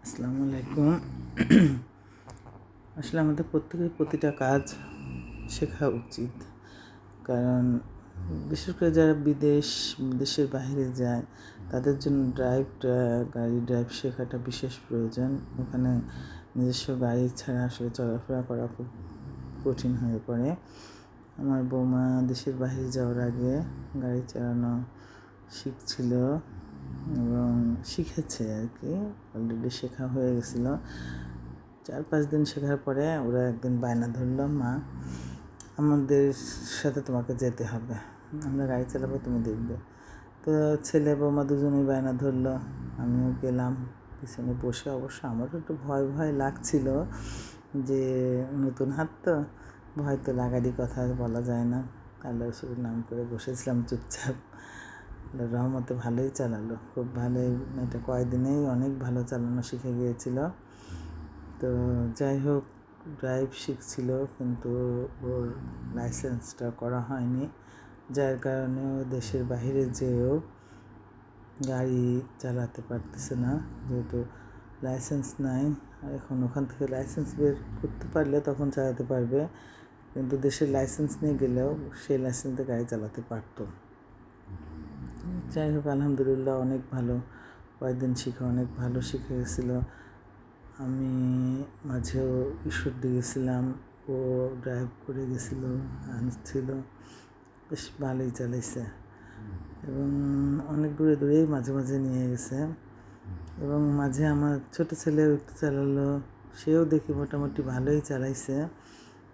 আসসালামু আলাইকুম। আসলে আমাদের প্রত্যেকের প্রতিটা কাজ শেখা উচিত, কারণ বিশেষ করে যারা দেশের বাইরে যায় তাদের জন্য গাড়ি ড্রাইভ শেখাটা বিশেষ প্রয়োজন। ওখানে নিজস্ব গাড়ি ছাড়া আসলে চলাফেরা করা খুব কঠিন হয়ে পড়ে। আমার বৌমা দেশের বাইরে যাওয়ার আগে গাড়ি চালানো শিখছিল এবং শিখেছে আর কি, অলরেডি শেখা হয়ে গেছিলো। 4-5 দিন শেখার পরে ওরা একদিন বায়না ধরলো, মা আমাদের সাথে তোমাকে যেতে হবে, আমরা গাড়ি চালাবো, তুমি দেখবে। তো ছেলে বৌমা দুজনেই বায়না ধরলো, আমিও গেলাম পিছনে বসে। অবশ্য আমারও একটু ভয় ভয় লাগছিল, যে নতুন হাত তো ভয় তো লাগারই কথা, বলা যায় না। আল্লাহ রসুলের নাম করে বসেছিলাম চুপচাপ। রহমতে ভালোই চালালো, খুব ভালোই। এটা কয়েকদিনেই অনেক ভালো চালানো শিখে গিয়েছিল। তো যাই হোক, ড্রাইভ শিখছিল, কিন্তু ওর লাইসেন্সটা করা হয়নি, যার কারণে ও দেশের বাইরে যেয়েও গাড়ি চালাতে পারতেছে না, যেহেতু লাইসেন্স নাই। এখন ওখান থেকে লাইসেন্স বের করতে পারলে তখন চালাতে পারবে, কিন্তু দেশের লাইসেন্স নিয়ে গেলেও সেই লাইসেন্সে গাড়ি চালাতে পারতো। যাই হোক, আলহামদুলিল্লাহ অনেক ভালো, কয়েকদিন শিখে অনেক ভালো শিখে গেছিলো। আমি মাঝেও ঈশ্বরদী গেছিলাম, ও ড্রাইভ করে গেছিলো, আনছিল, বেশ ভালোই চালাইছে এবং অনেক দূরে দূরেই মাঝে মাঝে নিয়ে গেছে। এবং মাঝে আমার ছোটো ছেলেও একটু চালালো, সেও দেখি মোটামুটি ভালোই চালাইছে।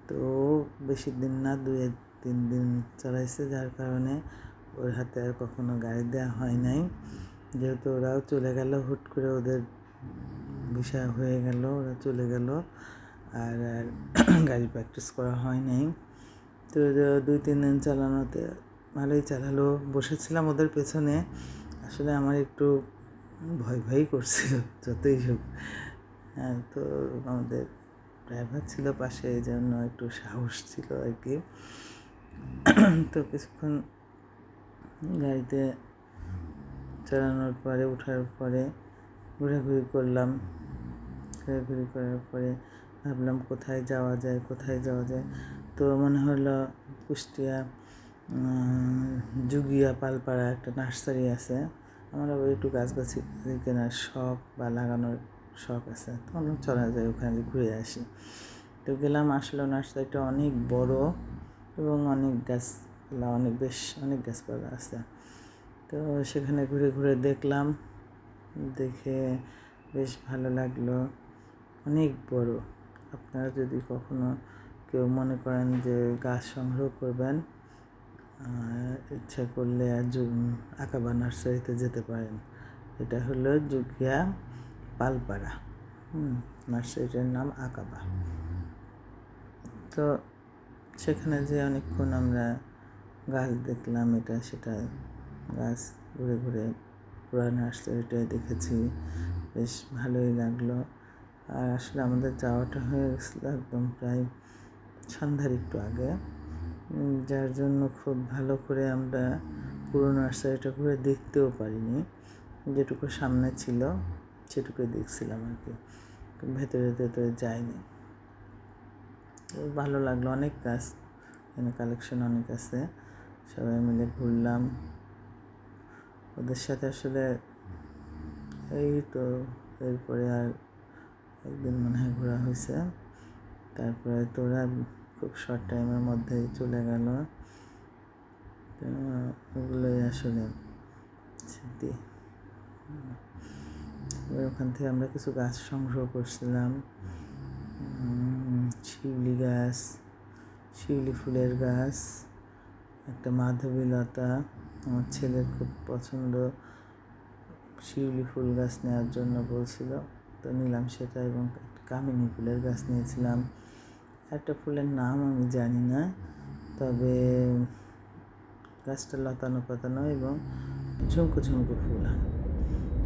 তো বেশি দিন না, 2-3 দিন চালাইছে, যার কারণে ওর হাতে আর কখনো গাড়ি দেওয়া হয় নাই। যেহেতু ওরাও চলে গেল, হুট করে ওদের বিষয় হয়ে গেল, ওরা চলে গেল, আর গাড়ি প্র্যাকটিস করা হয় নাই। তো 2-3 দিন চালানোতে ভালোই চালালো। বসেছিলাম ওদের পেছনে, আসলে আমার একটু ভয় ভয়ই করছিল, যতই হোক। হ্যাঁ, তো আমাদের ড্রাইভার ছিল পাশে, এই জন্য একটু সাহস ছিল আর কি। তো কিছুক্ষণ গাড়িতে চালানোর পরে, ওঠার পরে ঘোরাঘুরি করলাম। ঘোরাঘুরি করার পরে ভাবলাম কোথায় যাওয়া যায়। তো মনে হলো কুষ্টিয়া জুগিয়া পালপাড়া একটা নার্সারি আছে। আমার আবার একটু গাছগাছি কেনার শখ বা লাগানোর শখ আছে, তখন চলা যায়, ওখানে ঘুরে আসি। তো গেলাম, আসলে নার্সারিটা অনেক বড় এবং অনেক গাছপালা আছে। তো সেখানে ঘুরে ঘুরে দেখলাম, দেখে বেশ ভালো লাগলো, অনেক বড়। আপনারা যদি কখনো কেউ মনে করেন যে গাছ সংগ্রহ করবেন, ইচ্ছা করলে আকাবা নার্সারিতে যেতে পারেন। এটা হলো জুগিয়া পালপাড়া, নার্সারিটার নাম আকাবা। তো সেখানে যে অনেকক্ষণ আমরা গাছ দেখলাম, এটা সেটা গাছ ঘুরে ঘুরে পুরো নার্সারিটাই দেখেছি, বেশ ভালোই লাগলো। আর আসলে আমাদের যাওয়াটা হয়ে গেছিলো একদম প্রায় সন্ধ্যার একটু আগে, যার জন্য খুব ভালো করে আমরা পুরো নার্সারিটা ঘুরে দেখতেও পারিনি। যেটুকু সামনে ছিল সেটুকুই দেখছিলাম আর কি, ভেতরে যাইনি। ভালো লাগলো, অনেক গাছ, এখানে কালেকশন অনেক আছে। সবাই মিলে ঘুরলাম ওদের সাথে। আসলে এই তো এরপরে আর একদিন মনে হয় ঘোরা হয়েছে, তারপরে তোরা খুব শর্ট টাইমের মধ্যেই চলে গেল। ওগুলোই আসলে স্মৃতি। ওখান থেকে আমরা কিছু গাছ সংগ্রহ করছিলাম, শিউলি গাছ, শিউলি ফুলের গাছ, একটা মাধবীলতা। আমার ছেলের খুব পছন্দ, শিউলি ফুল গাছ নেওয়ার জন্য বলছিল, তো নিলাম সেটা। এবং একটা কামিনী ফুলের গাছ নিয়েছিলাম। একটা ফুলের নাম আমি জানি না, তবে গাছটা লতানো পাতানো এবং ঝুমকো ঝুমকো ফুল হয়।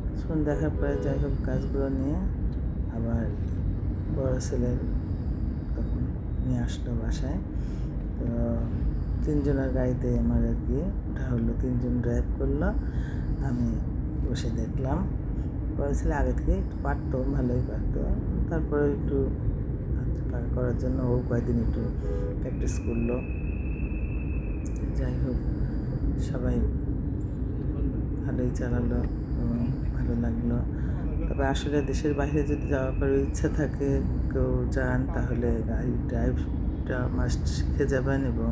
কিছুক্ষণ দেখার পরে যাই হোক, গাছগুলো নিয়ে আবার বড় ছেলের তখন নিয়ে আসলো বাসায়। তো 3 জনের গাড়িতে আমার আর কি ওঠা হলো, 3 জন ড্রাইভ করলো, আমি বসে দেখলাম। বড় ছেলে আগে থেকে একটু পারতো, ভালোই পারতো, তারপরে একটু পাকা করার জন্য ও কয়েকদিন একটু প্র্যাকটিস করলো। যাই হোক, সবাই ভালোই চালালো এবং ভালো লাগলো। তবে আসলে দেশের বাইরে যদি যাওয়ার পরে ইচ্ছা থাকে, কেউ যান, তাহলে গাড়ির ড্রাইভটা মাস্ট শিখে যাবেন এবং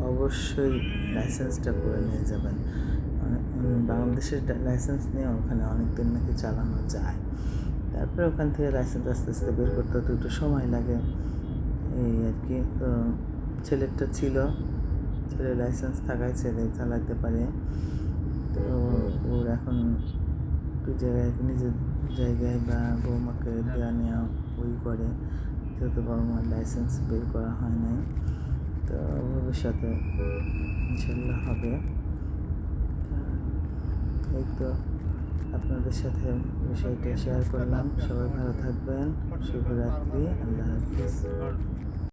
অবশ্যই লাইসেন্সটা করে নিয়ে যাবেন। বাংলাদেশের লাইসেন্স নিয়ে ওখানে অনেক দিন নাকি চালানো যায়। তারপরে ওখান থেকে লাইসেন্স আস্তে আস্তে বের করতে হতে একটু সময় লাগে, এই আর কি। তো ছেলেরটা ছিল, ছেলে লাইসেন্স থাকায় ছেলে চালাতে পারে। তো ওর এখন একটু জায়গায়, নিজের জায়গায় বা বৌমাকে দেওয়া নেওয়া ওই করে, যেহেতু বাবা মার লাইসেন্স বের করা হয় নাই। তো ভবিষ্যতে ইনশাল্লাহ হবে। এই তো আপনাদের সাথে বিষয়টা শেয়ার করলাম। সবাই ভালো থাকবেন। শুভরাত্রি। আল্লাহ হাফেজ।